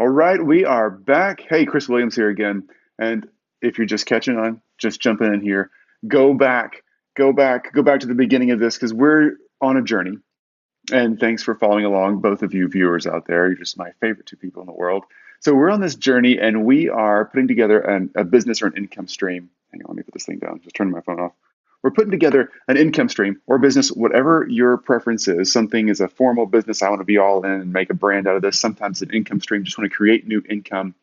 All right, we are back. Hey, Chris Williams here again. And if you're just catching on, just jumping in here, go back, go back to the beginning of this because we're on a journey. And thanks for following along, both of you viewers out there. You're just my favorite two people in the world. So we're on this journey and we are putting together a business or an income stream. Hang on, let me put this thing down. Just turning my phone off. We're putting together an income stream or business, whatever your preference is. Something is a formal business. I want to be all in and make a brand out of this. Sometimes an income stream, just want to create new income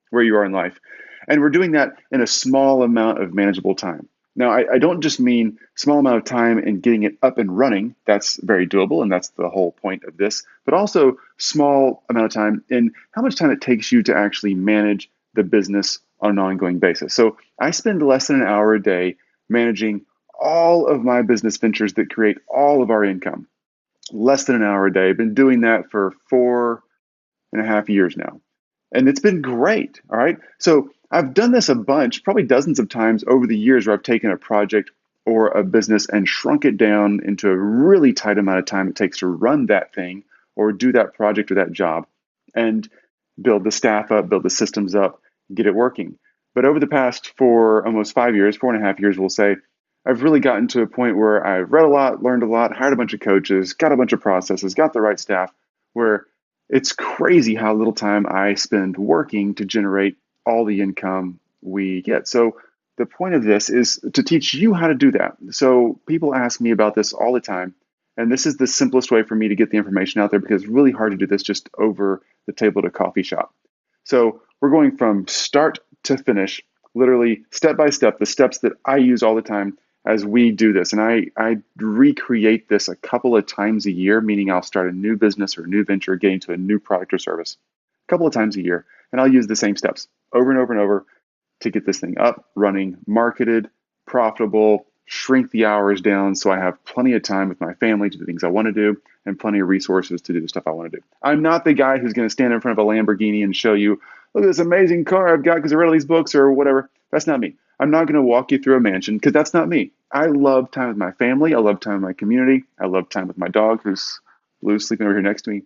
where you are in life. And we're doing that in a small amount of manageable time. Now, I don't just mean small amount of time and getting it up and running. That's very doable, and that's the whole point of this. But also small amount of time in how much time it takes you to actually manage the business on an ongoing basis. So I spend less than an hour a day managing all of my business ventures that create all of our income. Less than an hour a day. I've been doing that for 4.5 years now. And it's been great. All right. So I've done this a bunch, probably dozens of times over the years where I've taken a project or a business and shrunk it down into a really tight amount of time it takes to run that thing or do that project or that job and build the staff up, build the systems up, get it working. But over the past almost 5 years, 4.5 years, we'll say, I've really gotten to a point where I've read a lot, learned a lot, hired a bunch of coaches, got a bunch of processes, got the right staff, where it's crazy how little time I spend working to generate all the income we get. So the point of this is to teach you how to do that. So people ask me about this all the time. And this is the simplest way for me to get the information out there because it's really hard to do this just over the table at a coffee shop. So we're going from start to finish, literally step by step, the steps that I use all the time as we do this. And I recreate this a couple of times a year, meaning I'll start a new business or a new venture, get into a new product or service a couple of times a year. And I'll use the same steps over and over and over to get this thing up, running, marketed, profitable, shrink the hours down so I have plenty of time with my family to do things I want to do and plenty of resources to do the stuff I want to do. I'm not the guy who's going to stand in front of a Lamborghini and show you, look at this amazing car I've got because I read all these books or whatever. That's not me. I'm not going to walk you through a mansion because that's not me. I love time with my family. I love time with my community. I love time with my dog who's Blue sleeping over here next to me.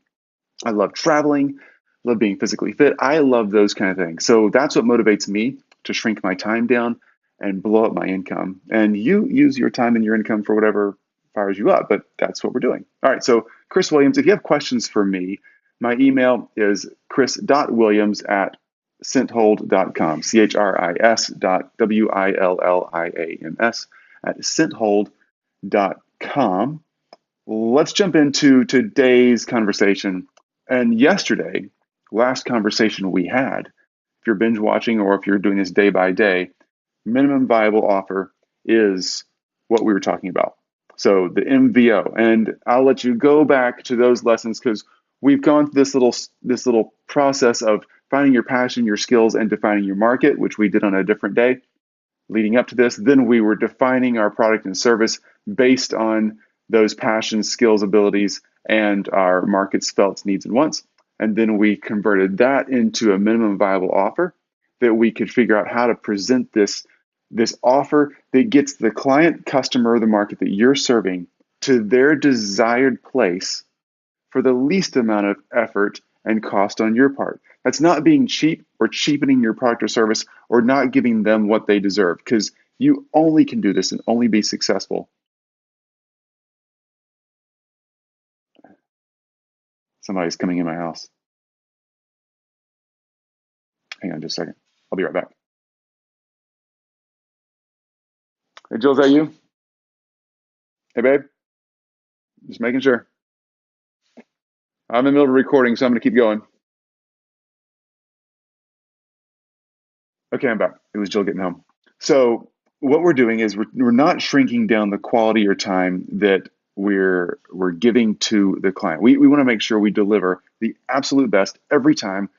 I love traveling, love being physically fit. I love those kind of things. So that's what motivates me to shrink my time down and blow up my income. And you use your time and your income for whatever fires you up, but that's what we're doing. All right. So Chris Williams, if you have questions for me, my email is chris.williams@scenthold.com, chris.williams @scenthold.com. Let's jump into today's conversation. And yesterday, last conversation we had, if you're binge watching or if you're doing this day by day, minimum viable offer is what we were talking about. So the MVO, and I'll let you go back to those lessons because we've gone through this little process of finding your passion, your skills, and defining your market, which we did on a different day leading up to this. Then we were defining our product and service based on those passions, skills, abilities, and our market's felt needs and wants. And then we converted that into a minimum viable offer that we could figure out how to present this offer that gets the client, customer, the market that you're serving to their desired place for the least amount of effort and cost on your part. That's not being cheap or cheapening your product or service or not giving them what they deserve, because you only can do this and only be successful. Somebody's coming in my house. Hang on just a second. I'll be right back. Hey, Jill, is that you? Hey, babe. Just making sure. I'm in the middle of a recording, so I'm going to keep going. Okay, I'm back. It was Jill getting home. So what we're doing is we're not shrinking down the quality or time that we're giving to the client. We want to make sure we deliver the absolute best every time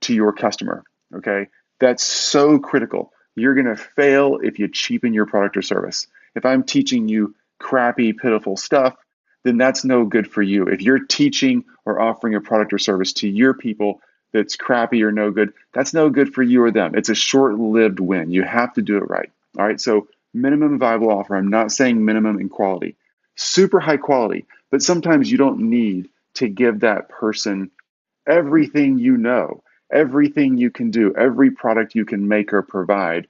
to your customer. Okay, that's so critical. You're going to fail if you cheapen your product or service. If I'm teaching you crappy, pitiful stuff, then that's no good for you. If you're teaching or offering a product or service to your people that's crappy or no good, that's no good for you or them. It's a short-lived win. You have to do it right. All right, so minimum viable offer. I'm not saying minimum in quality. Super high quality, but sometimes you don't need to give that person everything you know. everything you can do, every product you can make or provide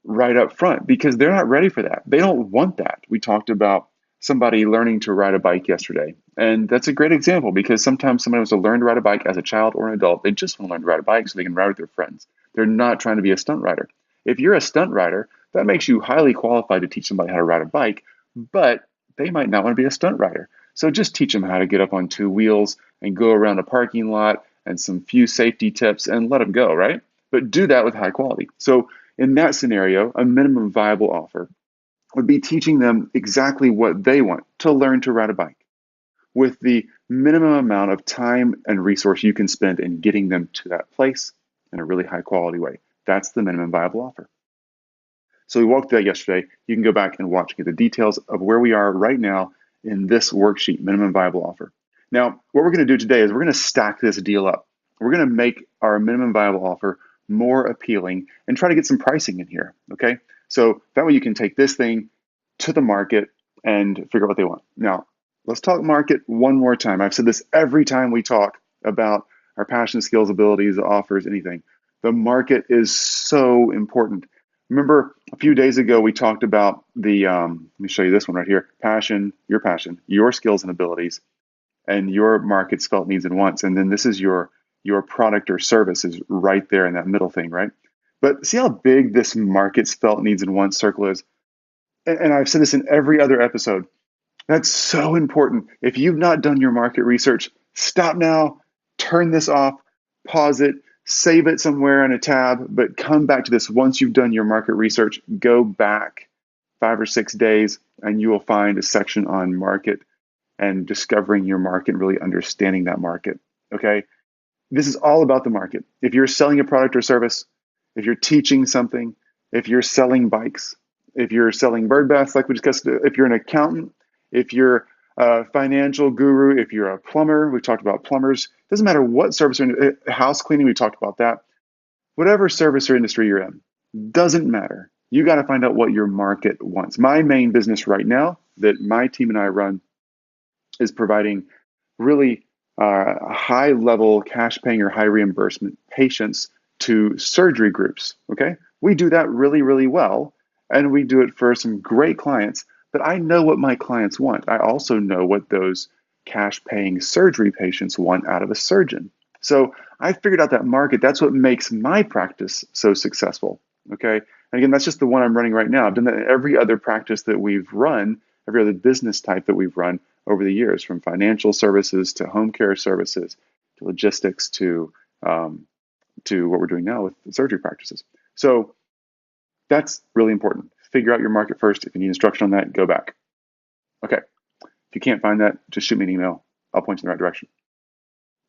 right up front because they're not ready for that. They don't want that. We talked about somebody learning to ride a bike yesterday. And that's a great example because sometimes somebody wants to learn to ride a bike as a child or an adult. They just want to learn to ride a bike so they can ride with their friends. They're not trying to be a stunt rider. If you're a stunt rider, that makes you highly qualified to teach somebody how to ride a bike, but they might not want to be a stunt rider. So just teach them how to get up on two wheels and go around a parking lot and some few safety tips and let them go, right? But do that with high quality. So in that scenario, a minimum viable offer would be teaching them exactly what they want to learn to ride a bike with the minimum amount of time and resource you can spend in getting them to that place in a really high quality way. That's the minimum viable offer. So we walked through that yesterday. You can go back and watch, get the details of where we are right now in this worksheet, minimum viable offer. Now, what we're going to do today is we're going to stack this deal up. We're going to make our minimum viable offer more appealing and try to get some pricing in here, okay? So that way you can take this thing to the market and figure out what they want. Now, let's talk market one more time. I've said this every time we talk about our passion, skills, abilities, offers, anything. The market is so important. Remember a few days ago, we talked about let me show you this one right here, passion, your skills and abilities, and your market's felt needs and wants. And then this is your product or service is right there in that middle thing, right? But see how big this market's felt needs and wants circle is? And I've said this in every other episode. That's so important. If you've not done your market research, stop now, turn this off, pause it, save it somewhere in a tab, but come back to this once you've done your market research. Go back 5 or 6 days, and you will find a section on market and discovering your market and really understanding that market. Okay? This is all about the market. If you're selling a product or service, if you're teaching something, if you're selling bikes, if you're selling bird baths, like we discussed, if you're an accountant, if you're a financial guru, if you're a plumber, we talked about plumbers, doesn't matter what service or house cleaning, we talked about that. Whatever service or industry you're in, doesn't matter. You got to find out what your market wants. My main business right now that my team and I run is providing really high level cash paying or high reimbursement patients to surgery groups. Okay. We do that really, really well. And we do it for some great clients. But I know what my clients want. I also know what those cash paying surgery patients want out of a surgeon. So I figured out that market. That's what makes my practice so successful. Okay. And again, that's just the one I'm running right now. I've done that in every other practice that we've run, every other business type that we've run over the years, from financial services to home care services to logistics to what we're doing now with surgery practices. So that's really important. Figure out your market first. If you need instruction on that, go back. Okay. If you can't find that, just shoot me an email. I'll point you in the right direction.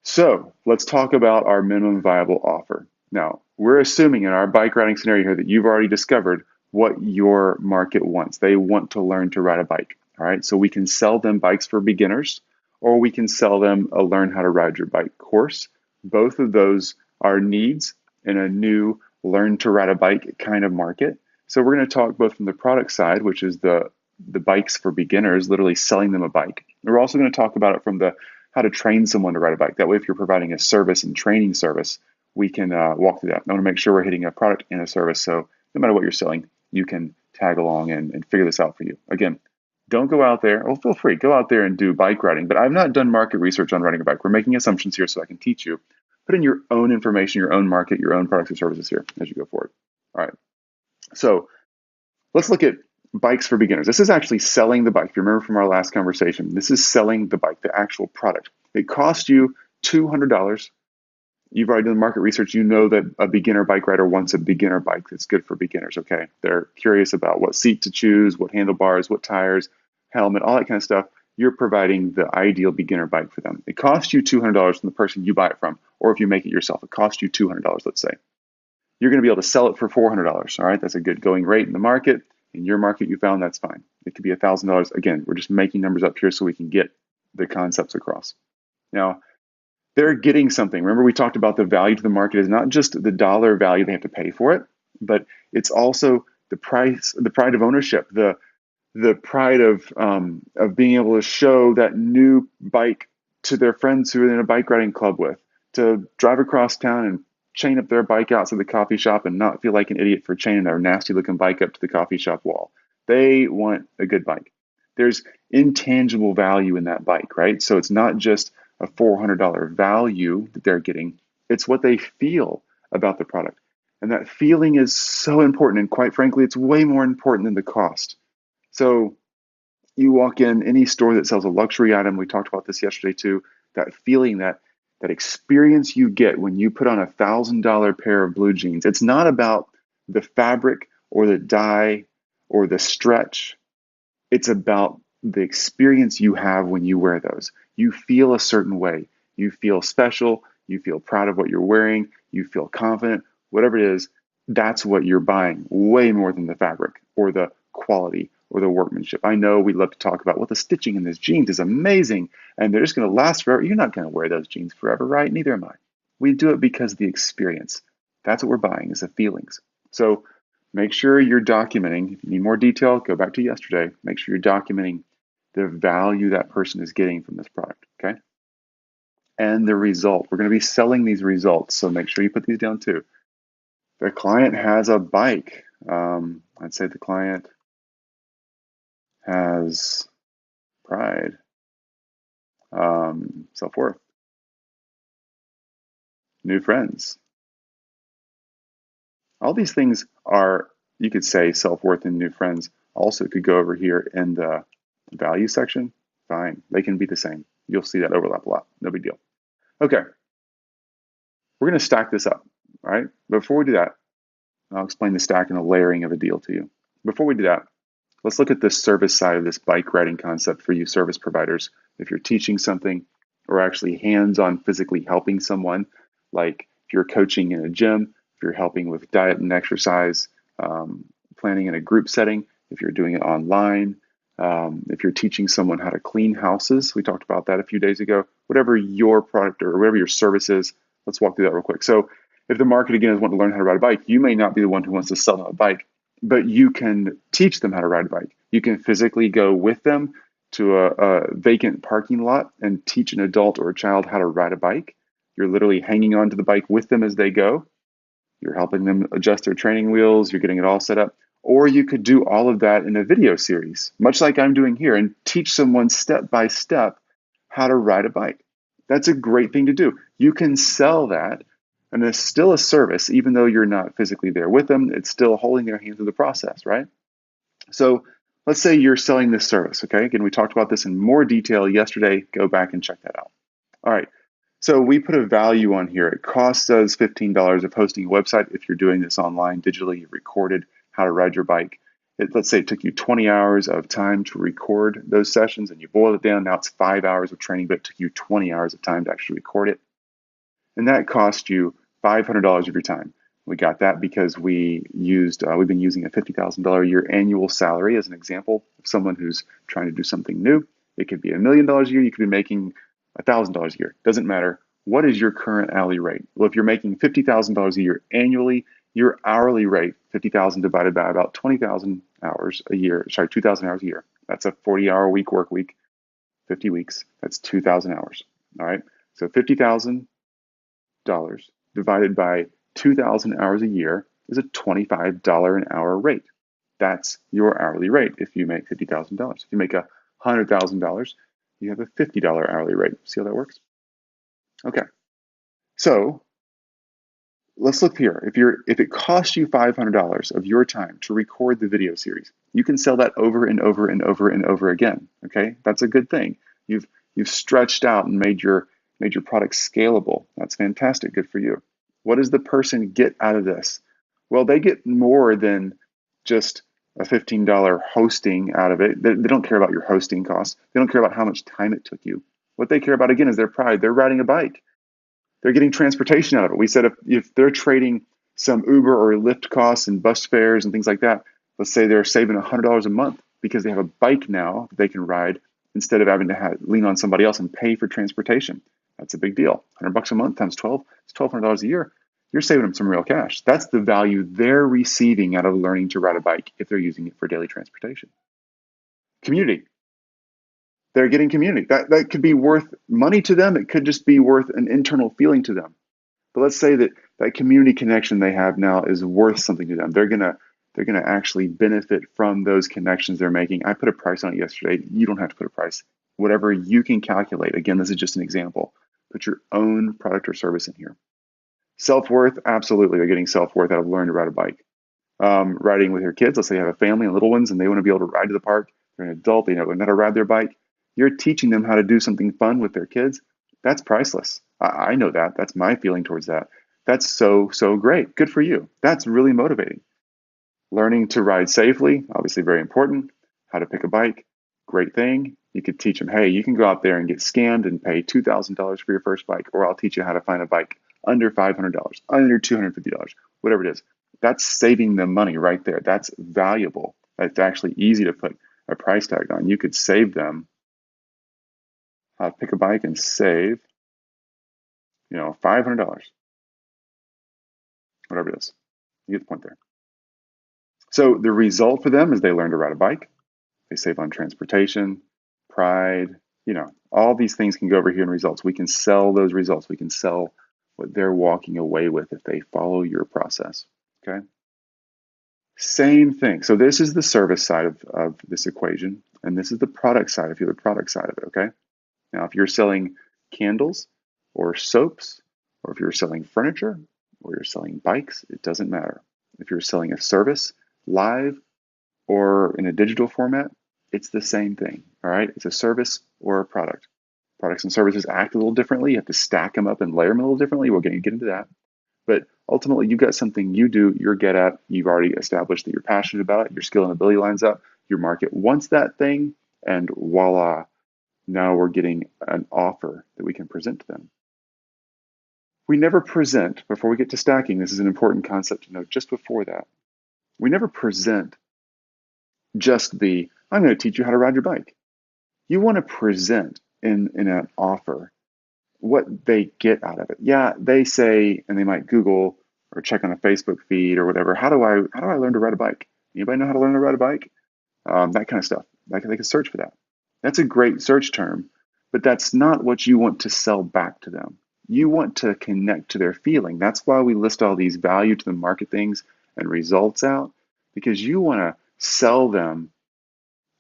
So let's talk about our minimum viable offer. Now, we're assuming in our bike riding scenario here that you've already discovered what your market wants. They want to learn to ride a bike. All right. So we can sell them bikes for beginners, or we can sell them a learn how to ride your bike course. Both of those are needs in a new learn to ride a bike kind of market. So we're going to talk both from the product side, which is the bikes for beginners, literally selling them a bike. We're also going to talk about it from the how to train someone to ride a bike. That way, if you're providing a service and training service, we can walk through that. I want to make sure we're hitting a product and a service. So no matter what you're selling, you can tag along and figure this out for you. Again, don't go out there. Well, feel free. Go out there and do bike riding. But I've not done market research on riding a bike. We're making assumptions here so I can teach you. Put in your own information, your own market, your own products or services here as you go forward. All right. So let's look at bikes for beginners. This is actually selling the bike. If you remember from our last conversation, this is selling the bike, the actual product. It costs you $200. You've already done market research. You know that a beginner bike rider wants a beginner bike that's good for beginners, okay? They're curious about what seat to choose, what handlebars, what tires, helmet, all that kind of stuff. You're providing the ideal beginner bike for them. It costs you $200 from the person you buy it from, or if you make it yourself, it costs you $200, let's say. You're going to be able to sell it for $400, all right? That's a good going rate in the market. In your market you found, that's fine. It could be $1,000. Again, we're just making numbers up here so we can get the concepts across. Now, they're getting something. Remember, we talked about the value to the market is not just the dollar value they have to pay for it, but it's also the price, the pride of ownership, the pride of being able to show that new bike to their friends who are in a bike riding club with, to drive across town and chain up their bike out to the coffee shop and not feel like an idiot for chaining their nasty looking bike up to the coffee shop wall. They want a good bike. There's intangible value in that bike, right? So it's not just a $400 value that they're getting, it's what they feel about the product. And that feeling is so important. And quite frankly, it's way more important than the cost. So you walk in any store that sells a luxury item, we talked about this yesterday too, that feeling, that experience you get when you put on $1,000 pair of blue jeans. It's not about the fabric or the dye or the stretch. It's about the experience you have when you wear those. You feel a certain way. You feel special. You feel proud of what you're wearing. You feel confident. Whatever it is, that's what you're buying, way more than the fabric or the quality or the workmanship. I know we love to talk about, well, the stitching in this jeans is amazing and they're just going to last forever. You're not going to wear those jeans forever, right? Neither am I. We do it because of the experience. That's what we're buying, is the feelings. So make sure you're documenting. If you need more detail, go back to yesterday. Make sure you're documenting the value that person is getting from this product, okay? And the result. We're going to be selling these results, so make sure you put these down too. The client has a bike. I'd say the client has pride, self-worth, new friends. All these things are, you could say, self-worth and new friends. Also could go over here in the value section. Fine, they can be the same. You'll see that overlap a lot. No big deal. Okay, we're going to stack this up. All right, before we do that, I'll explain the stack and the layering of a deal to you. Before we do that, let's look at the service side of this bike riding concept for you service providers. If you're teaching something or actually hands-on physically helping someone, like if you're coaching in a gym, if you're helping with diet and exercise, planning in a group setting, if you're doing it online, if you're teaching someone how to clean houses, we talked about that a few days ago, whatever your product or whatever your service is, let's walk through that real quick. So if the market, again, is wanting to learn how to ride a bike, you may not be the one who wants to sell them a bike, but you can teach them how to ride a bike. You can physically go with them to a vacant parking lot and teach an adult or a child how to ride a bike. You're literally hanging onto the bike with them as they go. You're helping them adjust their training wheels. You're getting it all set up. Or you could do all of that in a video series, much like I'm doing here, and teach someone step by step how to ride a bike. That's a great thing to do. You can sell that, and it's still a service, even though you're not physically there with them. It's still holding their hand through the process, right? So let's say you're selling this service, okay? Again, we talked about this in more detail yesterday. Go back and check that out. All right. So we put a value on here. It costs us $15 of hosting a website. If you're doing this online, digitally, you recorded how to ride your bike. Let's say it took you 20 hours of time to record those sessions and you boil it down. Now it's 5 hours of training, but it took you 20 hours of time to actually record it. And that cost you $500 of your time. We got that because we've been using a $50,000 a year annual salary as an example of someone who's trying to do something new. It could be $1 million a year. You could be making $1,000 a year. Doesn't matter. What is your current hourly rate? Well, if you're making $50,000 a year annually, your hourly rate, 50,000 divided by about 20,000 hours a year, 2,000 hours a year. That's a 40-hour work week, 50 weeks. That's 2,000 hours. All right. So $50,000 divided by 2,000 hours a year is a $25 an hour rate. That's your hourly rate if you make $50,000. If you make $100,000, you have a $50 hourly rate. See how that works? Okay. So let's look here. If it costs you $500 of your time to record the video series, you can sell that over and over and over and over again. Okay, that's a good thing. You've stretched out and made your product scalable. That's fantastic. Good for you. What does the person get out of this? Well, they get more than just a $15 hosting out of it. They don't care about your hosting costs. They don't care about how much time it took you. What they care about, again, is their pride. They're riding a bike. They're getting transportation out of it. We said if they're trading some Uber or Lyft costs and bus fares and things like that, let's say they're saving $100 a month because they have a bike now that they can ride instead of having to lean on somebody else and pay for transportation. That's a big deal. $100 a month times 12, it's $1,200 a year. You're saving them some real cash. That's the value they're receiving out of learning to ride a bike if they're using it for daily transportation. Community. They're getting community. That could be worth money to them. It could just be worth an internal feeling to them. But let's say that that community connection they have now is worth something to them. They're gonna actually benefit from those connections they're making. I put a price on it yesterday. You don't have to put a price. Whatever you can calculate. Again, this is just an example. Put your own product or service in here. Self-worth, absolutely. They're getting self-worth out of learning to ride a bike. Riding with your kids, let's say you have a family and little ones and they want to be able to ride to the park. They're an adult, they know how to ride their bike. You're teaching them how to do something fun with their kids. That's priceless. I know that. That's my feeling towards that. That's so, so great. Good for you. That's really motivating. Learning to ride safely, obviously very important. How to pick a bike, great thing. You could teach them, hey, you can go out there and get scammed and pay $2,000 for your first bike, or I'll teach you how to find a bike under $500, under $250, whatever it is. That's saving them money right there. That's valuable. That's actually easy to put a price tag on. You could save them, pick a bike and save, $500, whatever it is. You get the point there. So the result for them is they learn to ride a bike. They save on transportation, pride, all these things can go over here in results. We can sell those results. We can sell what they're walking away with if they follow your process. Okay. Same thing. So this is the service side of this equation, and this is the product side if you're the product side of it. Okay. Now, if you're selling candles or soaps, or if you're selling furniture or you're selling bikes, it doesn't matter. If you're selling a service live or in a digital format, it's the same thing. All right. It's a service or a product. Products and services act a little differently. You have to stack them up and layer them a little differently. We're going to get into that. But ultimately, you've got something you do, you're good at. You've already established that you're passionate about it. Your skill and ability lines up. Your market wants that thing. And voila, now we're getting an offer that we can present to them. We never present, before we get to stacking, this is an important concept to know just before that. We never present just I'm going to teach you how to ride your bike. You want to present in an offer what they get out of it. Yeah, they say, and they might Google or check on a Facebook feed or whatever, how do I learn to ride a bike? Anybody know how to learn to ride a bike? That kind of stuff. They can search for that. That's a great search term, but that's not what you want to sell back to them. You want to connect to their feeling. That's why we list all these value to the market things and results out, because you want to sell them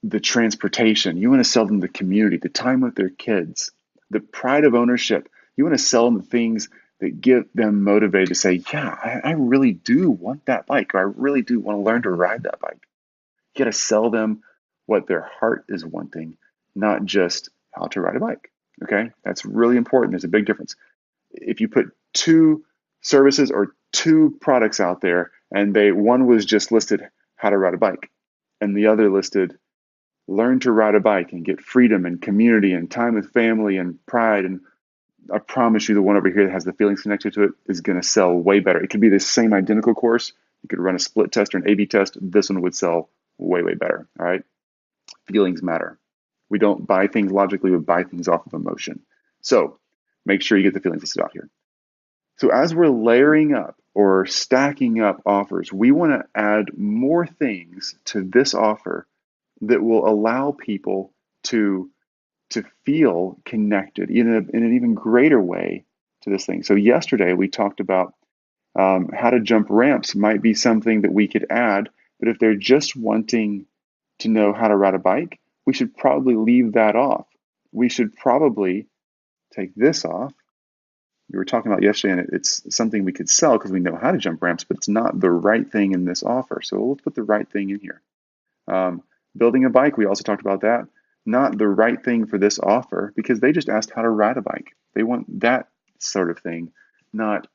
the transportation. You want to sell them the community, the time with their kids, the pride of ownership. You want to sell them the things that get them motivated to say, yeah, I really do want that bike, or I really do want to learn to ride that bike. You got to sell them what their heart is wanting, not just how to ride a bike. Okay, that's really important. There's a big difference. If you put two services or two products out there, and one was just listed how to ride a bike, and the other listed learn to ride a bike and get freedom and community and time with family and pride, and I promise you the one over here that has the feelings connected to it is going to sell way better. It could be the same identical course. You could run a split test or an A/B test. This one would sell way, way better. All right. Feelings matter. We don't buy things logically. We buy things off of emotion. So make sure you get the feelings listed out here. So as we're layering up or stacking up offers, we want to add more things to this offer that will allow people to feel connected in an even greater way to this thing. So yesterday we talked about how to jump ramps might be something that we could add, but if they're just wanting to know how to ride a bike, we should probably leave that off. We should probably take this off. We were talking about yesterday, and it's something we could sell because we know how to jump ramps, but it's not the right thing in this offer. So let's put the right thing in here. Building a bike, we also talked about that. Not the right thing for this offer because they just asked how to ride a bike. They want that sort of thing, not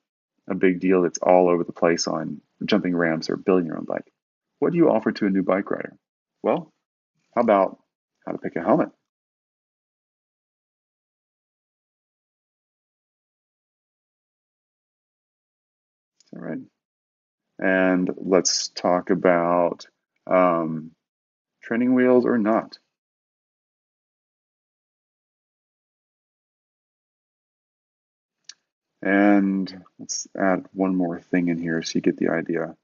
a big deal that's all over the place on jumping ramps or building your own bike. What do you offer to a new bike rider? Well, how about how to pick a helmet? All right. And let's talk about training wheels or not. And let's add one more thing in here so you get the idea.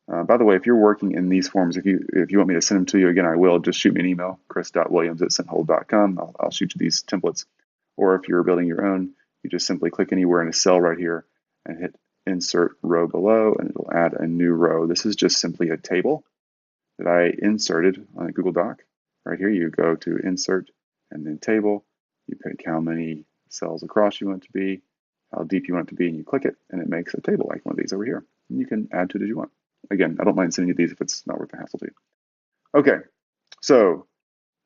By the way, if you're working in these forms, if you want me to send them to you again, I will. Just shoot me an email, chris.williams@sendhold.com. I'll shoot you these templates. Or if you're building your own, you just simply click anywhere in a cell right here, and hit insert row below, and it'll add a new row. This is just simply a table that I inserted on a Google Doc. Right here, you go to insert and then table. You pick how many cells across you want it to be, how deep you want it to be, and you click it, and it makes a table like one of these over here. And you can add to it as you want. Again, I don't mind sending you these if it's not worth the hassle to you. Okay, so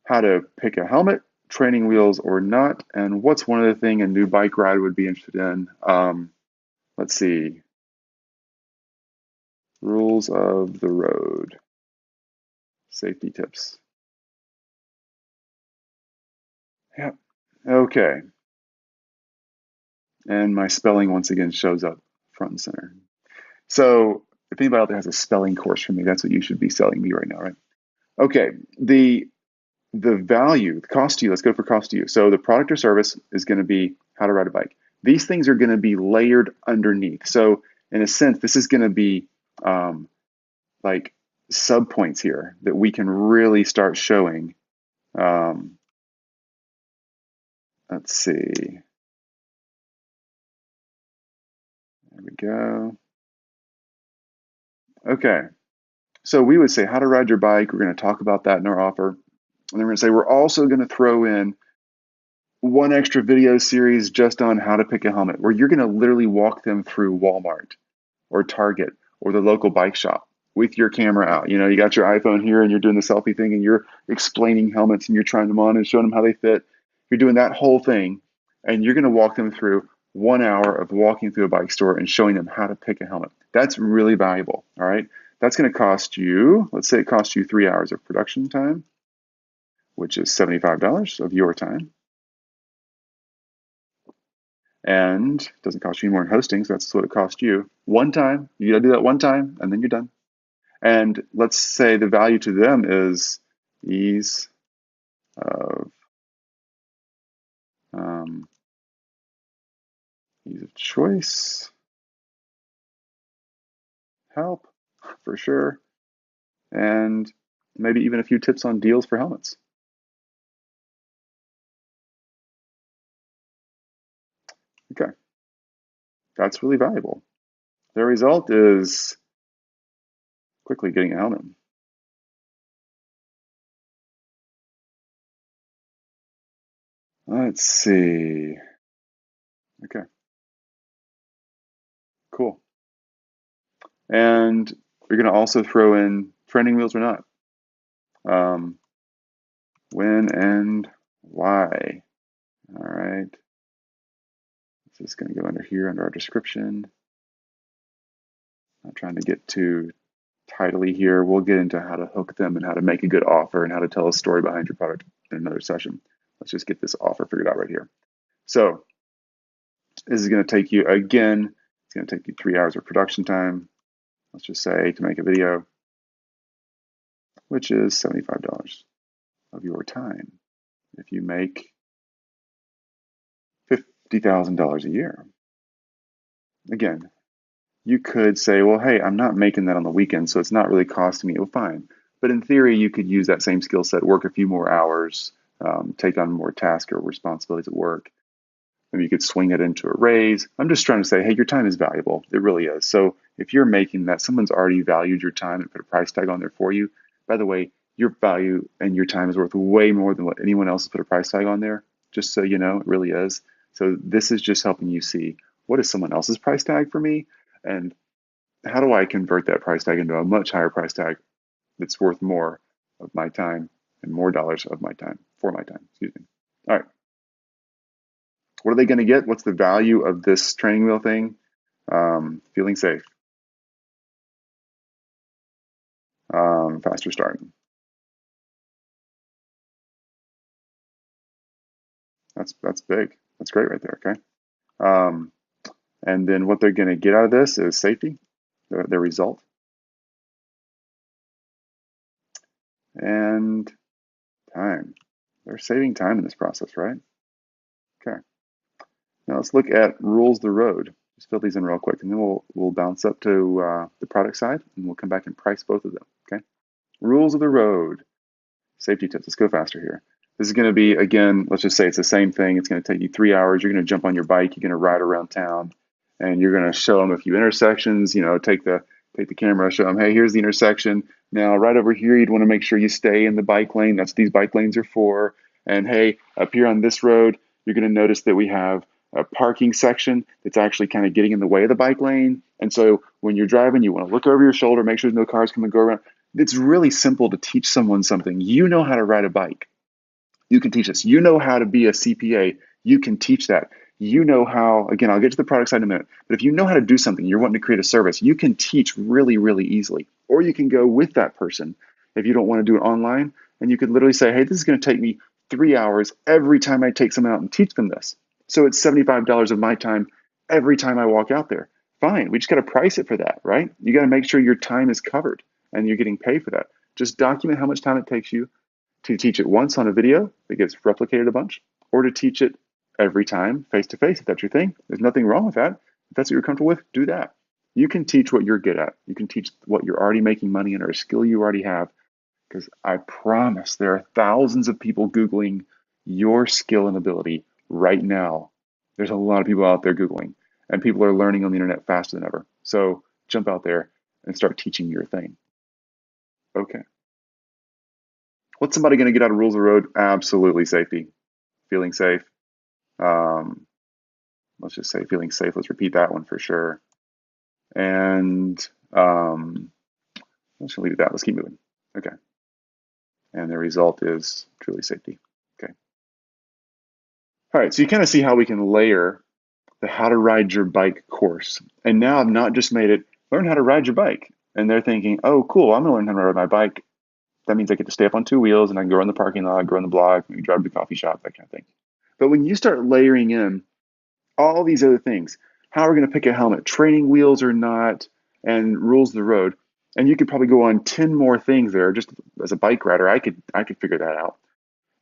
how to pick a helmet, training wheels or not, and what's one other thing a new bike rider would be interested in. Let's see. Rules of the road. Safety tips. Yep. Okay. And my spelling once again shows up front and center. So if anybody out there has a spelling course for me, that's what you should be selling me right now, right? Okay. The value, the cost to you, let's go for cost to you. So the product or service is going to be how to ride a bike. These things are going to be layered underneath. So in a sense, this is going to be like subpoints here that we can really start showing. Let's see. There we go. Okay. So we would say how to ride your bike. We're going to talk about that in our offer. And then we're going to say we're also going to throw in one extra video series just on how to pick a helmet, where you're going to literally walk them through Walmart or Target or the local bike shop with your camera out. You got your iPhone here and you're doing the selfie thing and you're explaining helmets and you're trying them on and showing them how they fit. You're doing that whole thing and you're going to walk them through 1 hour of walking through a bike store and showing them how to pick a helmet. That's really valuable. All right. That's going to cost you, let's say it costs you 3 hours of production time, which is $75 of your time. And it doesn't cost you any more in hosting, so that's what it costs you. One time, you gotta do that one time, and then you're done. And let's say the value to them is ease of choice, help for sure, and maybe even a few tips on deals for helmets. Okay, that's really valuable. The result is quickly getting a helmet. Let's see. Okay, cool. And you're going to also throw in training wheels or not. When and why. All right. This is going to go under here under our description. I'm trying to get too tidily here. We'll get into how to hook them and how to make a good offer and how to tell a story behind your product in another session. Let's just get this offer figured out right here. So this is going to take you, again, it's going to take you 3 hours of production time. Let's just say to make a video, which is $75 of your time. If you make $50,000 a year. Again, you could say, well, hey, I'm not making that on the weekend, so it's not really costing me. Well, fine. But in theory, you could use that same skill set, work a few more hours, take on more tasks or responsibilities at work. Maybe you could swing it into a raise. I'm just trying to say, hey, your time is valuable. It really is. So if you're making that, someone's already valued your time and put a price tag on there for you. By the way, your value and your time is worth way more than what anyone else has put a price tag on there. Just so you know, it really is. So this is just helping you see what is someone else's price tag for me, and how do I convert that price tag into a much higher price tag that's worth more of my time and more dollars of my time, for my time, excuse me. All right. What are they going to get? What's the value of this training wheel thing? Feeling safe. Faster start. That's big. That's great right there, okay? And then what they're going to get out of this is safety, their result. And time. They're saving time in this process, right? Okay. Now let's look at rules of the road. Just fill these in real quick, and then we'll bounce up to the product side, and we'll come back and price both of them, okay? Rules of the road. Safety tips. Let's go faster here. This is going to be, again, let's just say it's the same thing. It's going to take you 3 hours. You're going to jump on your bike. You're going to ride around town. and you're going to show them a few intersections. Take the camera, show them, hey, here's the intersection. Now, right over here, you'd want to make sure you stay in the bike lane. That's what these bike lanes are for. And hey, up here on this road, you're going to notice that we have a parking section that's actually kind of getting in the way of the bike lane. And so when you're driving, you want to look over your shoulder, make sure there's no cars coming go around. It's really simple to teach someone something. You know how to ride a bike. You can teach this. You know how to be a CPA. You can teach that. You know how, again, I'll get to the product side in a minute, but if you know how to do something, you're wanting to create a service, you can teach really, really easily. Or you can go with that person if you don't want to do it online, and you could literally say, hey, this is going to take me 3 hours every time I take someone out and teach them this. So it's $75 of my time every time I walk out there. Fine. We just got to price it for that, right? You got to make sure your time is covered and you're getting paid for that. Just document how much time it takes you to teach it once on a video that gets replicated a bunch, or to teach it every time face to face if that's your thing. There's nothing wrong with that. If that's what you're comfortable with, do that. You can teach what you're good at. You can teach what you're already making money in or a skill you already have. Because I promise there are thousands of people Googling your skill and ability right now. There's a lot of people out there Googling, and people are learning on the internet faster than ever. So jump out there and start teaching your thing. Okay. What's somebody going to get out of rules of the road? Absolutely safety. Feeling safe. Um, let's just say feeling safe. Let's repeat that one for sure. And let's leave it at that. Let's keep moving. Okay. And the result is truly safety. Okay. All right. So you kind of see how we can layer the how to ride your bike course. And now I've not just made it learn how to ride your bike. And they're thinking, oh, cool, I'm going to learn how to ride my bike. That means I get to stay up on two wheels and I can go around the parking lot, go around the block, maybe drive to the coffee shop, that kind of thing. But when you start layering in all these other things, how we're going to pick a helmet, training wheels or not, and rules of the road, and you could probably go on 10 more things there. Just as a bike rider, I could figure that out.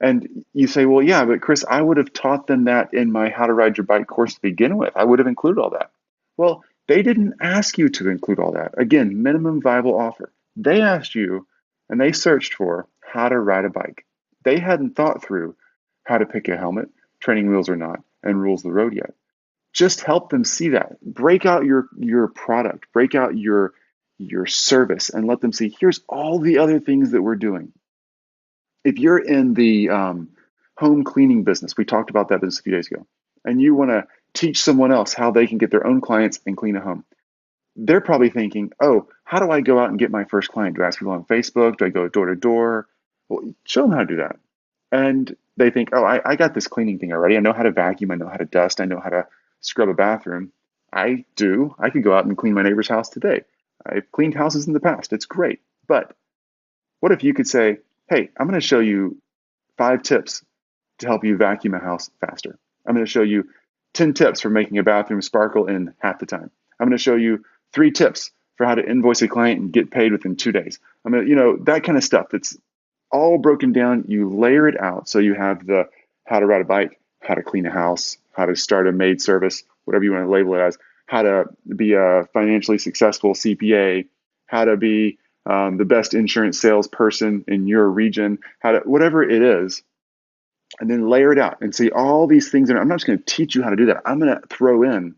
And you say, well, yeah, but Chris, I would have taught them that in my How to Ride Your Bike course to begin with. I would have included all that. Well, they didn't ask you to include all that. Again, minimum viable offer. They asked you and they searched for how to ride a bike. They hadn't thought through how to pick a helmet, training wheels or not, and rules of the road yet. Just help them see that. Break out your product, break out your service, and let them see, here's all the other things that we're doing. If you're in the home cleaning business, we talked about that business a few days ago, and you want to teach someone else how they can get their own clients and clean a home, they're probably thinking, oh, how do I go out and get my first client? Do I ask people on Facebook? Do I go door to door? Well, show them how to do that. And they think, oh, I got this cleaning thing already. I know how to vacuum. I know how to dust. I know how to scrub a bathroom. I do. I could go out and clean my neighbor's house today. I've cleaned houses in the past. It's great. But what if you could say, hey, I'm going to show you 5 tips to help you vacuum a house faster. I'm going to show you 10 tips for making a bathroom sparkle in half the time. I'm going to show you 3 tips for how to invoice a client and get paid within 2 days. I'm going to, that kind of stuff that's all broken down. You layer it out. So you have the how to ride a bike, how to clean a house, how to start a maid service, whatever you want to label it as, how to be a financially successful CPA, how to be the best insurance salesperson in your region, how to, whatever it is, and then layer it out and see all these things. And I'm not just going to teach you how to do that. I'm going to throw in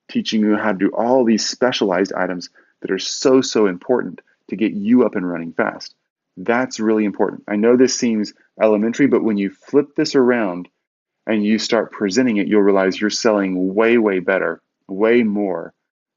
teaching you how to do all these specialized items that are so, so important to get you up and running fast. That's really important. I know this seems elementary, but when you flip this around and you start presenting it, you'll realize you're selling way, way better, way more,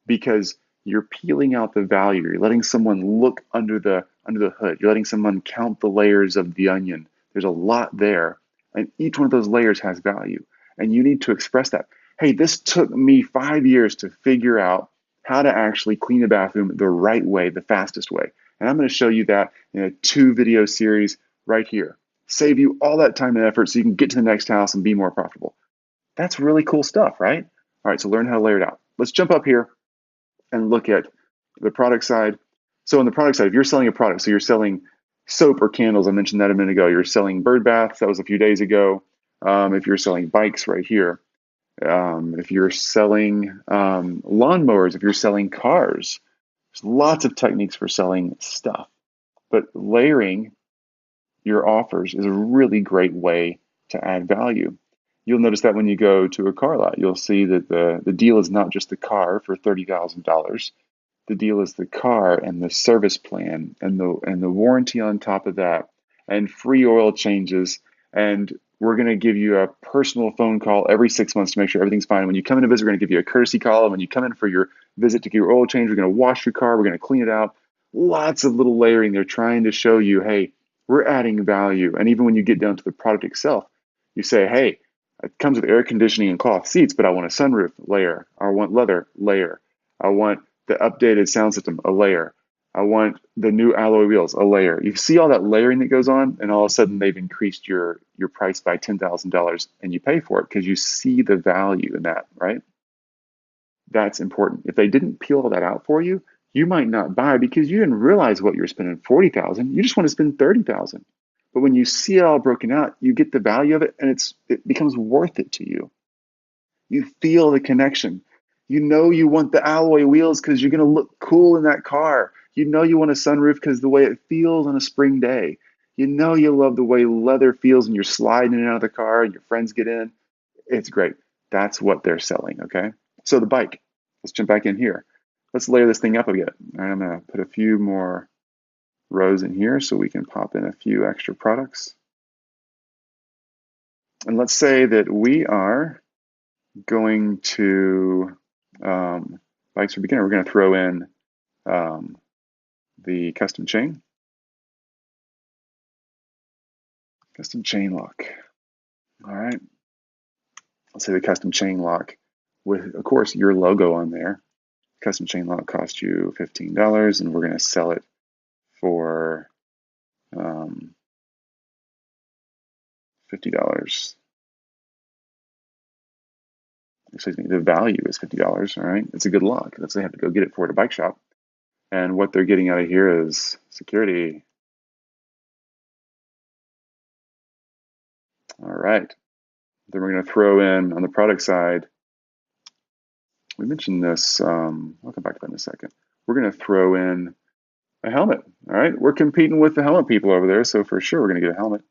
because you're peeling out the value. You're letting someone look under the hood. You're letting someone count the layers of the onion. There's a lot there, and each one of those layers has value, and you need to express that. Hey, this took me 5 years to figure out how to actually clean a bathroom the right way, the fastest way. And I'm going to show you that in a 2-video series right here. Save you all that time and effort so you can get to the next house and be more profitable. That's really cool stuff, right? All right, so learn how to layer it out. Let's jump up here and look at the product side. So on the product side, if you're selling a product, so you're selling soap or candles, I mentioned that a minute ago. You're selling bird baths, that was a few days ago. If you're selling bikes right here. If you're selling lawnmowers, if you're selling cars, there's lots of techniques for selling stuff. But layering your offers is a really great way to add value. You'll notice that when you go to a car lot, you'll see that the deal is not just the car for $30,000. The deal is the car and the service plan and the warranty on top of that and free oil changes. And we're going to give you a personal phone call every 6 months to make sure everything's fine. When you come in to visit, we're going to give you a courtesy call. And when you come in for your visit to get your oil change, we're going to wash your car. We're going to clean it out. Lots of little layering. They're trying to show you, hey, we're adding value. And even when you get down to the product itself, you say, hey, it comes with air conditioning and cloth seats, but I want a sunroof layer. I want leather layer. I want the updated sound system, a layer. I want the new alloy wheels, a layer. You see all that layering that goes on, and all of a sudden they've increased your price by $10,000, and you pay for it because you see the value in that, right? That's important. If they didn't peel all that out for you, you might not buy because you didn't realize what you're spending $40,000. You just want to spend $30,000. But when you see it all broken out, you get the value of it, and it becomes worth it to you. You feel the connection. You know you want the alloy wheels because you're going to look cool in that car. You know you want a sunroof because the way it feels on a spring day. You know you love the way leather feels when you're sliding in and out of the car and your friends get in. It's great. That's what they're selling, okay? So the bike. Let's jump back in here. Let's layer this thing up a bit. All right, I'm going to put a few more rows in here so we can pop in a few extra products. And let's say that we are going to bikes for beginner. We're going to throw in the custom chain lock. All right. Let's say the custom chain lock with, of course, your logo on there. Custom chain lock cost you $15, and we're going to sell it for $50. Excuse me, the value is $50. All right. It's a good lock. That's they have to go get it for at a bike shop. And what they're getting out of here is security. All right. Then we're going to throw in on the product side. We mentioned this. I'll come back to that in a second. We're going to throw in a helmet. All right. We're competing with the helmet people over there. So for sure, we're going to get a helmet.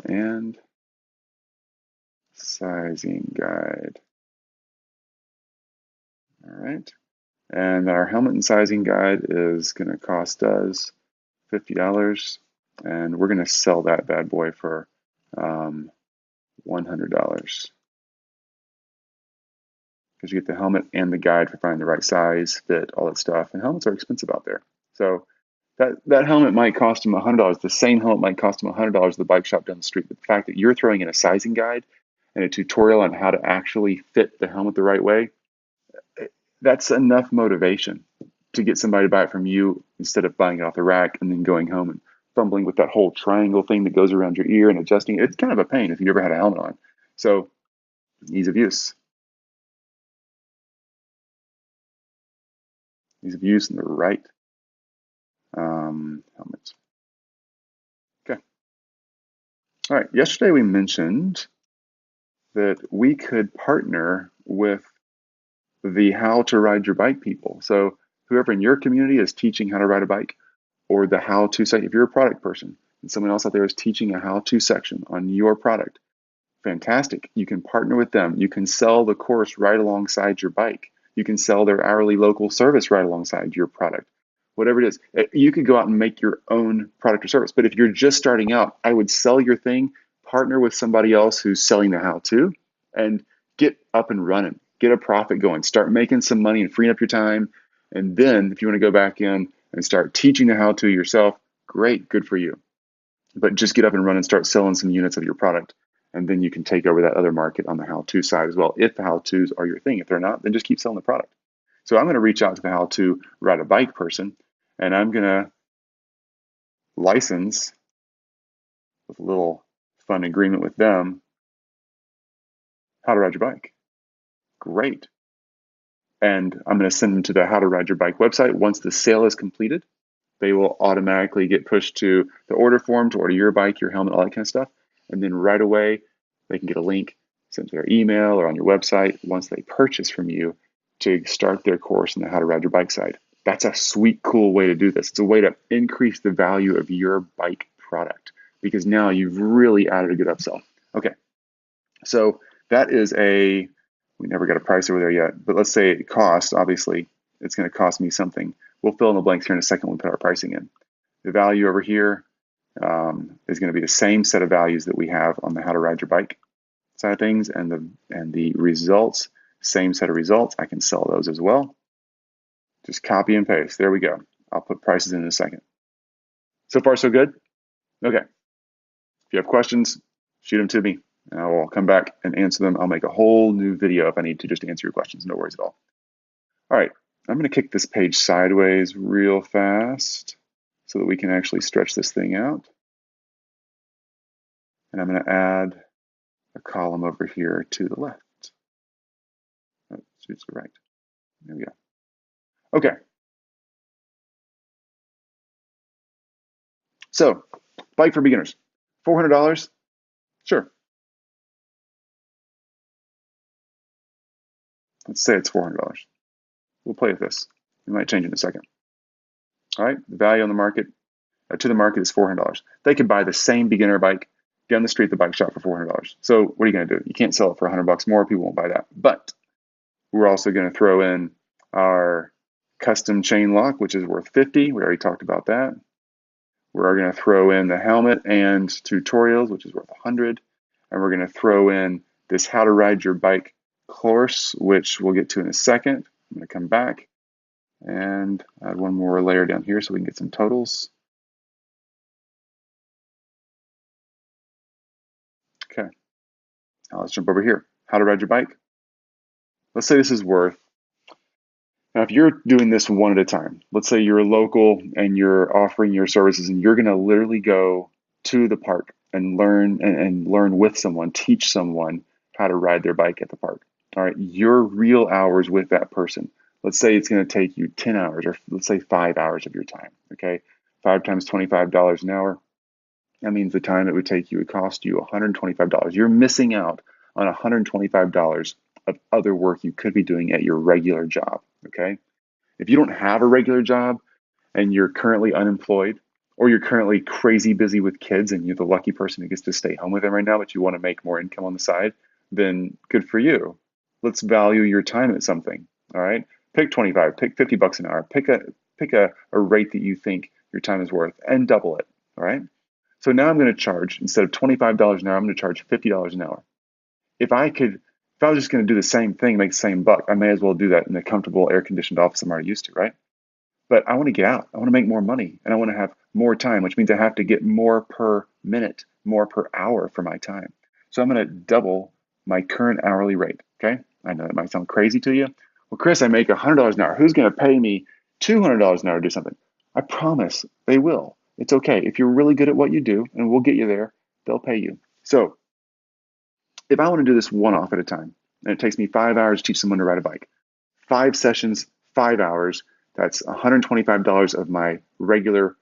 And sizing guide. All right. And our helmet and sizing guide is going to cost us $50. And we're going to sell that bad boy for $100. Because you get the helmet and the guide for finding the right size, fit, all that stuff. And helmets are expensive out there. So that helmet might cost them $100. The same helmet might cost them $100 at the bike shop down the street. But the fact that you're throwing in a sizing guide and a tutorial on how to actually fit the helmet the right way, that's enough motivation to get somebody to buy it from you instead of buying it off the rack and then going home and fumbling with that whole triangle thing that goes around your ear and adjusting. It's kind of a pain if you ever had a helmet on. So ease of use. Ease of use and the right helmets. Okay. All right. Yesterday we mentioned that we could partner with the how to ride your bike people. So whoever in your community is teaching how to ride a bike, or the how to section, if you're a product person and someone else out there is teaching a how to section on your product, fantastic. You can partner with them. You can sell the course right alongside your bike. You can sell their hourly local service right alongside your product. Whatever it is, you could go out and make your own product or service. But if you're just starting out, I would sell your thing, partner with somebody else who's selling the how-to, and get up and running. Get a profit going. Start making some money and freeing up your time. And then if you want to go back in and start teaching the how-to yourself, great, good for you. But just get up and run and start selling some units of your product. And then you can take over that other market on the how-to side as well. If the how-tos are your thing. If they're not, then just keep selling the product. So I'm going to reach out to the how-to ride a bike person, and I'm going to license with a little fun agreement with them how to ride your bike. Great. And I'm going to send them to the How to Ride Your Bike website. Once the sale is completed, they will automatically get pushed to the order form to order your bike, your helmet, all that kind of stuff. And then right away, they can get a link sent to their email or on your website once they purchase from you to start their course on the How to Ride Your Bike side. That's a sweet, cool way to do this. It's a way to increase the value of your bike product because now you've really added a good upsell. Okay, so that is we never got a price over there yet, but let's say it costs, obviously, it's going to cost me something. We'll fill in the blanks here in a second when we put our pricing in. The value over here is going to be the same set of values that we have on the how to ride your bike side of things, and the results, same set of results. I can sell those as well. Just copy and paste. There we go. I'll put prices in a second. So far, so good? Okay. If you have questions, shoot them to me, and I will come back and answer them. I'll make a whole new video if I need to just answer your questions. No worries at all. All right. I'm going to kick this page sideways real fast so that we can actually stretch this thing out. And I'm going to add a column over here to the left. Oh, to the right. There we go. Okay. So, bike for beginners. $400? Sure. Let's say it's $400. We'll play with this. We might change in a second. All right. The value on the market, to the market, is $400. They could buy the same beginner bike down the street at the bike shop for $400. So what are you going to do? You can't sell it for $100 more. People won't buy that. But we're also going to throw in our custom chain lock, which is worth $50. We already talked about that. We're going to throw in the helmet and tutorials, which is worth $100. And we're going to throw in this how to ride your bike course, which we'll get to in a second. I'm going to come back and add one more layer down here so we can get some totals. Okay. Now let's jump over here. How to ride your bike. Let's say this is worth, now if you're doing this one at a time, let's say you're local and you're offering your services and you're going to literally go to the park and learn with someone, teach someone how to ride their bike at the park. All right, your real hours with that person. Let's say it's going to take you 10 hours, or let's say 5 hours of your time. Okay, 5 times $25 an hour. That means the time it would take you would cost you $125. You're missing out on $125 of other work you could be doing at your regular job. Okay, if you don't have a regular job and you're currently unemployed, or you're currently crazy busy with kids and you're the lucky person who gets to stay home with them right now, but you want to make more income on the side, then good for you. Let's value your time at something. All right, pick 25, pick $50 an hour, pick a rate that you think your time is worth, and double it. All right. So now I'm going to charge, instead of $25 an hour, I'm going to charge $50 an hour. If I was just going to do the same thing, make the same buck, I may as well do that in a comfortable air-conditioned office I'm already used to, right? But I want to get out. I want to make more money, and I want to have more time, which means I have to get more per minute, more per hour for my time. So I'm going to double my current hourly rate, okay? I know that might sound crazy to you. Well, Chris, I make $100 an hour. Who's going to pay me $200 an hour to do something? I promise they will. It's okay. If you're really good at what you do, and we'll get you there, they'll pay you. So if I want to do this one-off at a time, and it takes me 5 hours to teach someone to ride a bike, 5 sessions, 5 hours, that's $125 of my regular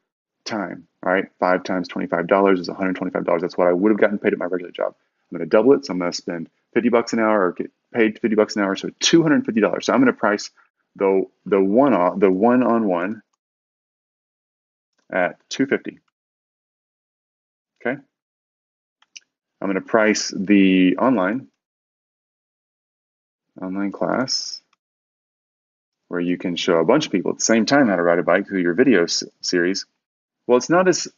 time. All right, 5 times $25 is $125. That's what I would have gotten paid at my regular job. I'm going to double it, so I'm going to spend $50 an hour, or get paid $50 an hour, so $250. So I'm going to price the one-on-one at $250. Okay. I'm going to price the online class, where you can show a bunch of people at the same time how to ride a bike through your video series. Well, it's not as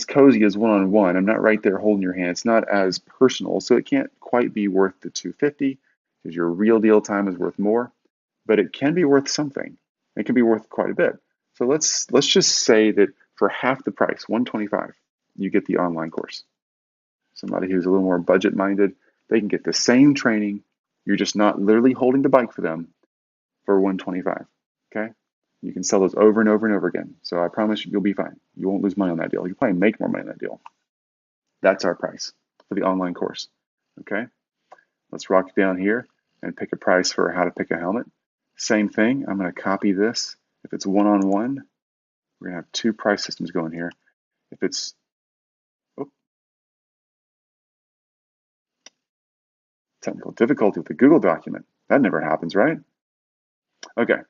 cozy as one-on-one. I'm not right there holding your hand. It's not as personal, so it can't quite be worth the $250 because your real deal time is worth more. But it can be worth something. It can be worth quite a bit. So let's just say that for half the price, $125, you get the online course. Somebody who's a little more budget-minded, they can get the same training. You're just not literally holding the bike for them for $125. Okay. You can sell those over and over and over again. So I promise you'll be fine. You won't lose money on that deal. You'll probably make more money on that deal. That's our price for the online course. Okay. Let's rock down here and pick a price for how to pick a helmet. Same thing. I'm going to copy this. If it's one-on-one, we're going to have 2 price systems going here. If it's technical difficulty with the Google document, that never happens, right? Okay.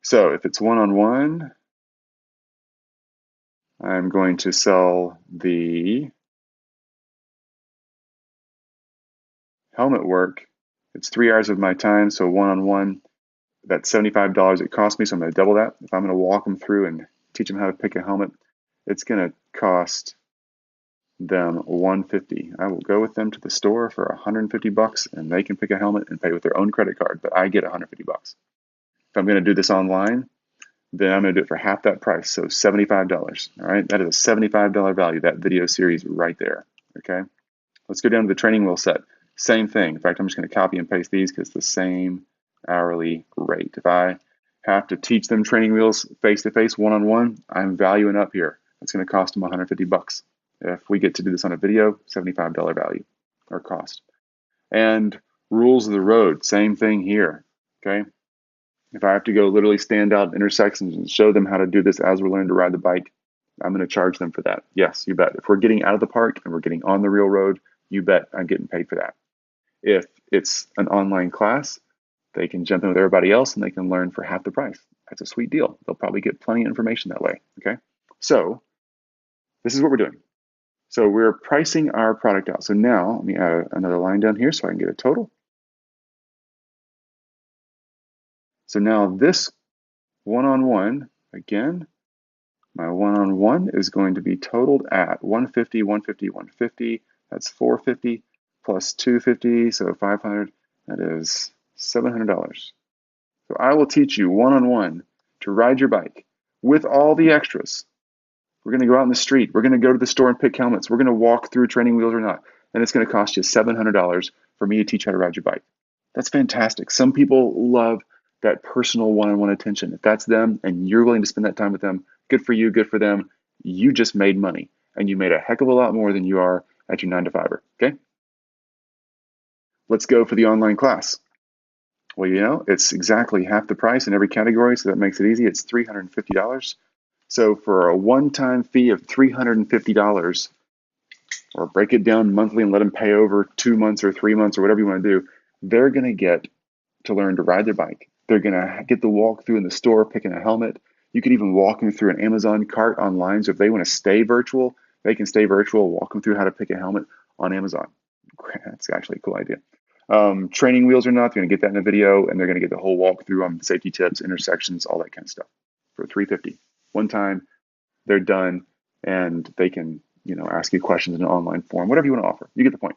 So if it's one-on-one, I'm going to sell the helmet work, it's 3 hours of my time, so one-on-one, that's $75 it cost me, so I'm going to double that. If I'm going to walk them through and teach them how to pick a helmet, it's going to cost them $150. I will go with them to the store for $150 and they can pick a helmet and pay with their own credit card, but I get $150. If I'm going to do this online, then I'm going to do it for half that price, so $75. All right, that is a $75 value, that video series right there. Okay, let's go down to the training wheel set. Same thing. In fact, I'm just going to copy and paste these because it's the same hourly rate. If I have to teach them training wheels face-to-face, one-on-one, I'm valuing up here. It's going to cost them $150. If we get to do this on a video, $75 value or cost. And rules of the road, same thing here. Okay, if I have to go literally stand out in intersections and show them how to do this as we're learning to ride the bike, I'm going to charge them for that. Yes, you bet. If we're getting out of the park and we're getting on the real road, you bet I'm getting paid for that. If it's an online class, they can jump in with everybody else and they can learn for half the price. That's a sweet deal. They'll probably get plenty of information that way. Okay, so this is what we're doing. So we're pricing our product out. So now let me add another line down here so I can get a total. So now this one-on-one, again, my one-on-one is going to be totaled at 150, 150, 150. That's 450 plus 250, so 500. That is $700. So I will teach you one-on-one to ride your bike with all the extras. We're going to go out in the street. We're going to go to the store and pick helmets. We're going to walk through training wheels or not. And it's going to cost you $700 for me to teach how to ride your bike. That's fantastic. Some people love that personal one-on-one attention. If that's them and you're willing to spend that time with them, good for you, good for them. You just made money and you made a heck of a lot more than you are at your 9-to-5er. Okay? Let's go for the online class. Well, you know, it's exactly half the price in every category, so that makes it easy. It's $350. So for a one-time fee of $350, or break it down monthly and let them pay over 2 months or 3 months or whatever you want to do, they're going to get to learn to ride their bike. They're going to get the walkthrough in the store, picking a helmet. You could even walk them through an Amazon cart online. So if they want to stay virtual, they can stay virtual, walk them through how to pick a helmet on Amazon. That's actually a cool idea. Training wheels or not, they're going to get that in a video, and they're going to get the whole walkthrough on safety tips, intersections, all that kind of stuff for $350. One time, they're done, and they can, you know, ask you questions in an online form, whatever you want to offer. You get the point.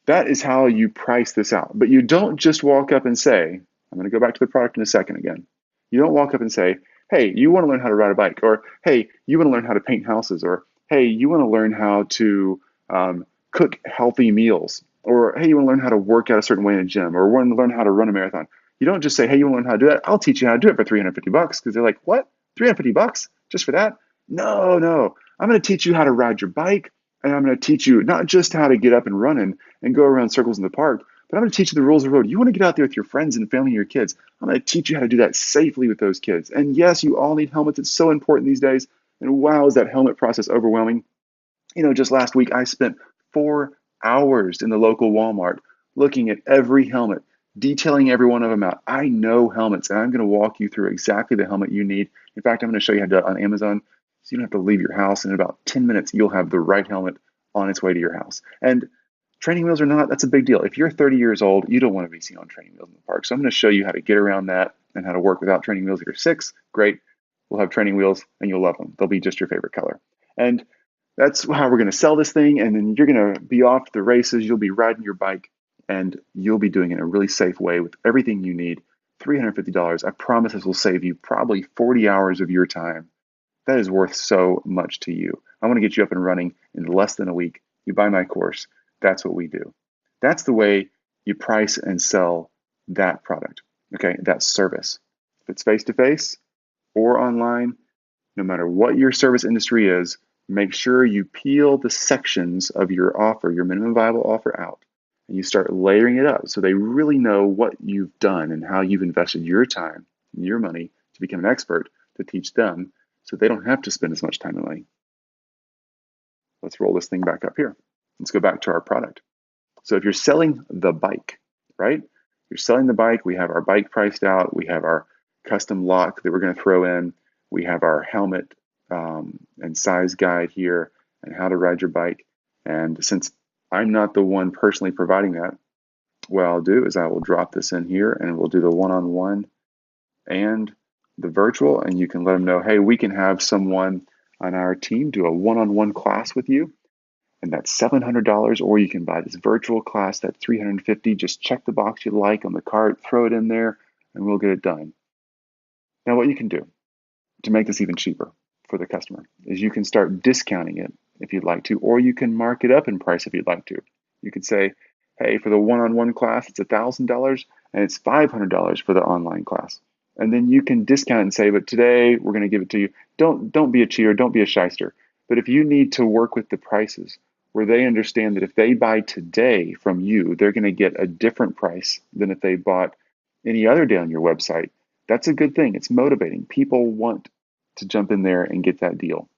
That is how you price this out. But you don't just walk up and say, I'm going to go back to the product in a second again. You don't walk up and say, hey, you want to learn how to ride a bike, or hey, you want to learn how to paint houses, or hey, you want to learn how to cook healthy meals, or hey, you want to learn how to work out a certain way in a gym, or want to learn how to run a marathon. You don't just say, hey, you want to learn how to do that? I'll teach you how to do it for $350, because they're like, what? $350 just for that? No. I'm going to teach you how to ride your bike, and I'm going to teach you not just how to get up and running and go around circles in the park, but I'm going to teach you the rules of the road. You want to get out there with your friends and family and your kids. I'm going to teach you how to do that safely with those kids. And yes, you all need helmets. It's so important these days. And wow, is that helmet process overwhelming. You know, just last week, I spent 4 hours in the local Walmart looking at every helmet, detailing every one of them out. I know helmets, and I'm going to walk you through exactly the helmet you need. In fact, I'm going to show you how to do it on Amazon, so you don't have to leave your house. In about 10 minutes, you'll have the right helmet on its way to your house. And training wheels or not, that's a big deal. If you're 30 years old, you don't want to be seen on training wheels in the park. So I'm going to show you how to get around that and how to work without training wheels. If you're 6, great. We'll have training wheels, and you'll love them. They'll be just your favorite color. And that's how we're going to sell this thing. And then you're going to be off to the races. You'll be riding your bike, and you'll be doing it in a really safe way with everything you need. $350. I promise this will save you probably 40 hours of your time. That is worth so much to you. I want to get you up and running in less than a week. You buy my course. That's what we do. That's the way you price and sell that product, okay, that service. If it's face-to-face or online, no matter what your service industry is, make sure you peel the sections of your offer, your minimum viable offer out, and you start layering it up so they really know what you've done and how you've invested your time and your money to become an expert to teach them so they don't have to spend as much time and money. Let's roll this thing back up here. Let's go back to our product. So if you're selling the bike, right? You're selling the bike. We have our bike priced out. We have our custom lock that we're going to throw in. We have our helmet and size guide here and how to ride your bike. And since I'm not the one personally providing that, what I'll do is I will drop this in here and we'll do the one-on-one and the virtual, and you can let them know, hey, we can have someone on our team do a one-on-one class with you, and that's $700, or you can buy this virtual class that's $350. Just check the box you like on the cart, throw it in there, and we'll get it done. Now, what you can do to make this even cheaper for the customer is you can start discounting it if you'd like to, or you can mark it up in price if you'd like to. You could say, hey, for the one-on-one class, it's $1,000 and it's $500 for the online class. And then you can discount it and say, but today we're going to give it to you. Don't be a cheater, don't be a shyster. But if you need to work with the prices where they understand that if they buy today from you, they're going to get a different price than if they bought any other day on your website, that's a good thing. It's motivating. People want to jump in there and get that deal.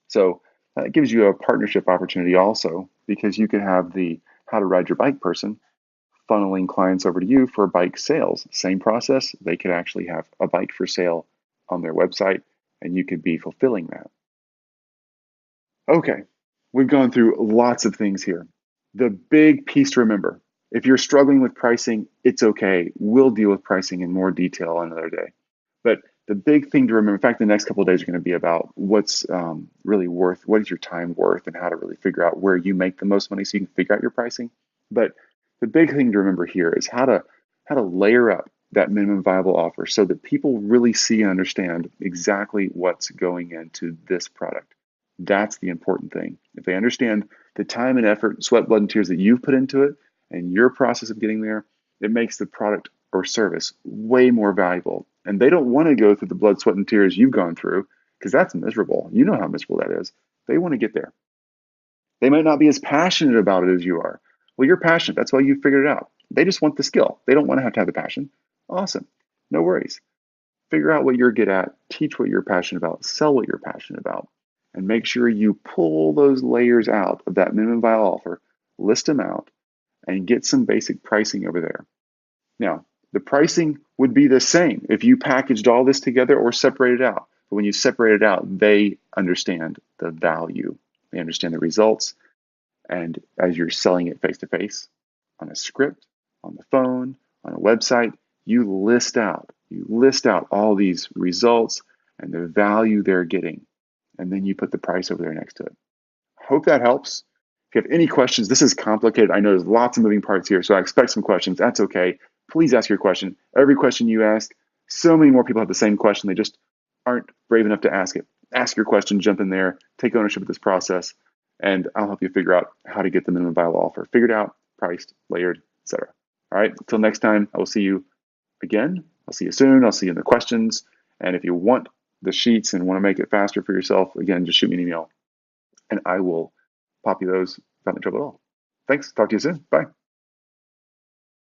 So that gives you a partnership opportunity also, because you could have the how to ride your bike person funneling clients over to you for bike sales. Same process. They could actually have a bike for sale on their website and you could be fulfilling that. Okay, we've gone through lots of things here. The big piece to remember, if you're struggling with pricing, it's okay. We'll deal with pricing in more detail another day. But the big thing to remember, in fact, the next couple of days are going to be about what's really worth, what is your time worth, and how to really figure out where you make the most money so you can figure out your pricing. But the big thing to remember here is how to layer up that minimum viable offer so that people really see and understand exactly what's going into this product. That's the important thing. If they understand the time and effort, sweat, blood, and tears that you've put into it and your process of getting there, it makes the product or service way more valuable. And they don't want to go through the blood, sweat, and tears you've gone through because that's miserable. You know how miserable that is. They want to get there. They might not be as passionate about it as you are. Well, you're passionate. That's why you figured it out. They just want the skill. They don't want to have the passion. Awesome. No worries. Figure out what you're good at, teach what you're passionate about, sell what you're passionate about, and make sure you pull those layers out of that minimum viable offer, list them out, and get some basic pricing over there. Now, the pricing would be the same if you packaged all this together or separated out. But when you separate it out, they understand the value. They understand the results. And as you're selling it face to face, on a script, on the phone, on a website, you list out all these results and the value they're getting. And then you put the price over there next to it. Hope that helps. If you have any questions, this is complicated. I know there's lots of moving parts here, so I expect some questions. That's okay. Please ask your question. Every question you ask, so many more people have the same question. They just aren't brave enough to ask it. Ask your question, jump in there, take ownership of this process, and I'll help you figure out how to get the minimum viable offer figured out, priced, layered, etc. All right, until next time, I will see you again. I'll see you soon. I'll see you in the questions. And if you want the sheets and want to make it faster for yourself, again, just shoot me an email and I will pop you those without any trouble at all. Thanks. Talk to you soon. Bye.